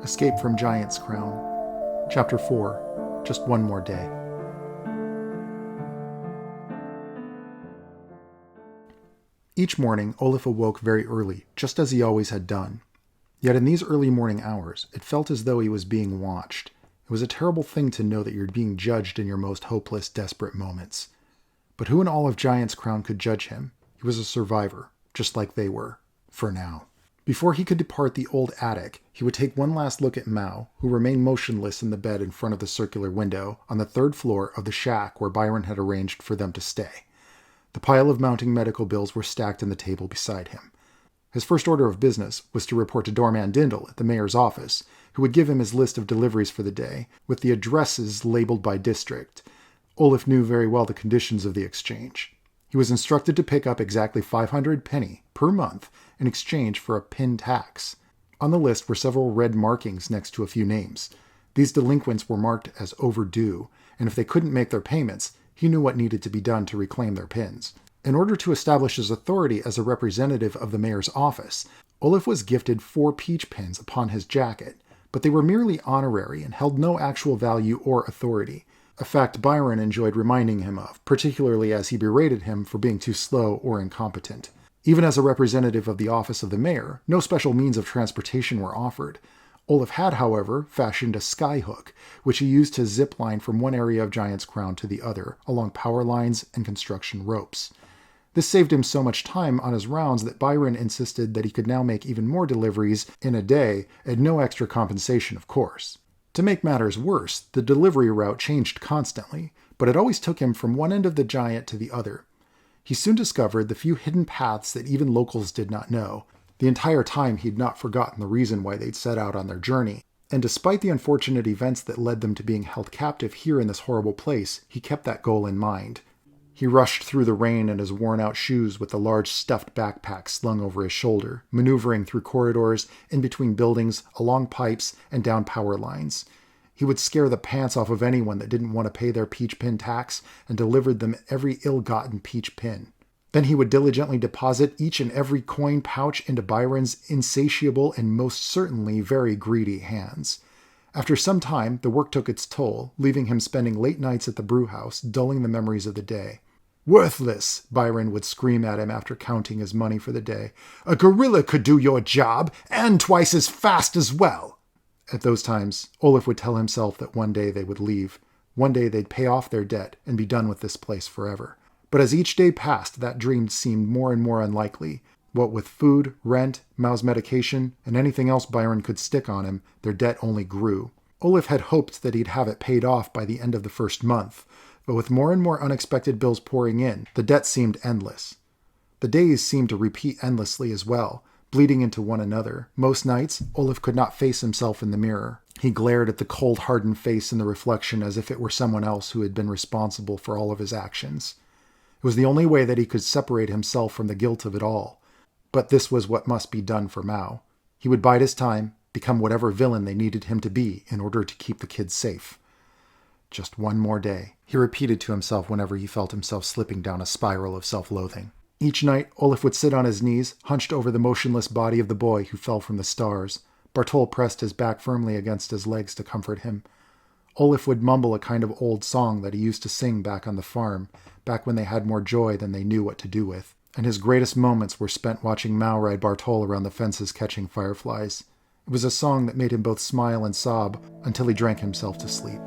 Escape from Giant's Crown. Chapter 4. Just one more day. Each morning, Oliff awoke very early, just as he always had done. Yet in these early morning hours, it felt as though he was being watched. It was a terrible thing to know that you're being judged in your most hopeless, desperate moments. But who in all of Giant's Crown could judge him? He was a survivor, just like they were, for now. Before he could depart the old attic, he would take one last look at Mao, who remained motionless in the bed in front of the circular window on the third floor of the shack where Byron had arranged for them to stay. The pile of mounting medical bills were stacked on the table beside him. His first order of business was to report to Doorman Dindle at the mayor's office, who would give him his list of deliveries for the day, with the addresses labeled by district. Oliff knew very well the conditions of the exchange. He was instructed to pick up exactly 500 penny per month in exchange for a pin tax. On the list were several red markings next to a few names. These delinquents were marked as overdue, and if they couldn't make their payments, he knew what needed to be done to reclaim their pins. In order to establish his authority as a representative of the mayor's office, Oliff was gifted 4 peach pins upon his jacket, but they were merely honorary and held no actual value or authority, a fact Byron enjoyed reminding him of, particularly as he berated him for being too slow or incompetent. Even as a representative of the office of the mayor, no special means of transportation were offered. Oliff had, however, fashioned a skyhook, which he used to zip line from one area of Giant's Crown to the other, along power lines and construction ropes. This saved him so much time on his rounds that Byron insisted that he could now make even more deliveries in a day at no extra compensation, of course. To make matters worse, the delivery route changed constantly, but it always took him from one end of the Giant to the other. He soon discovered the few hidden paths that even locals did not know. The entire time he'd not forgotten the reason why they'd set out on their journey, and despite the unfortunate events that led them to being held captive here in this horrible place, he kept that goal in mind. He rushed through the rain in his worn-out shoes with the large stuffed backpack slung over his shoulder, maneuvering through corridors, in between buildings, along pipes, and down power lines. He would scare the pants off of anyone that didn't want to pay their peach pin tax and delivered them every ill-gotten peach pin. Then he would diligently deposit each and every coin pouch into Byron's insatiable and most certainly very greedy hands. After some time, the work took its toll, leaving him spending late nights at the brewhouse, dulling the memories of the day. "Worthless," Byron would scream at him after counting his money for the day. "A gorilla could do your job, and twice as fast as well." At those times, Oliff would tell himself that one day they would leave. One day they'd pay off their debt and be done with this place forever. But as each day passed, that dream seemed more and more unlikely. What with food, rent, Mao's medication, and anything else Byron could stick on him, their debt only grew. Oliff had hoped that he'd have it paid off by the end of the first month, but with more and more unexpected bills pouring in, the debt seemed endless. The days seemed to repeat endlessly as well, bleeding into one another. Most nights, Oliff could not face himself in the mirror. He glared at the cold, hardened face in the reflection as if it were someone else who had been responsible for all of his actions. It was the only way that he could separate himself from the guilt of it all. But this was what must be done for Mao. He would bide his time, become whatever villain they needed him to be in order to keep the kids safe. Just one more day, he repeated to himself whenever he felt himself slipping down a spiral of self-loathing. Each night, Oliff would sit on his knees, hunched over the motionless body of the boy who fell from the stars. Bartol pressed his back firmly against his legs to comfort him. Oliff would mumble a kind of old song that he used to sing back on the farm, back when they had more joy than they knew what to do with. And his greatest moments were spent watching Mao ride Bartol around the fences catching fireflies. It was a song that made him both smile and sob until he drank himself to sleep.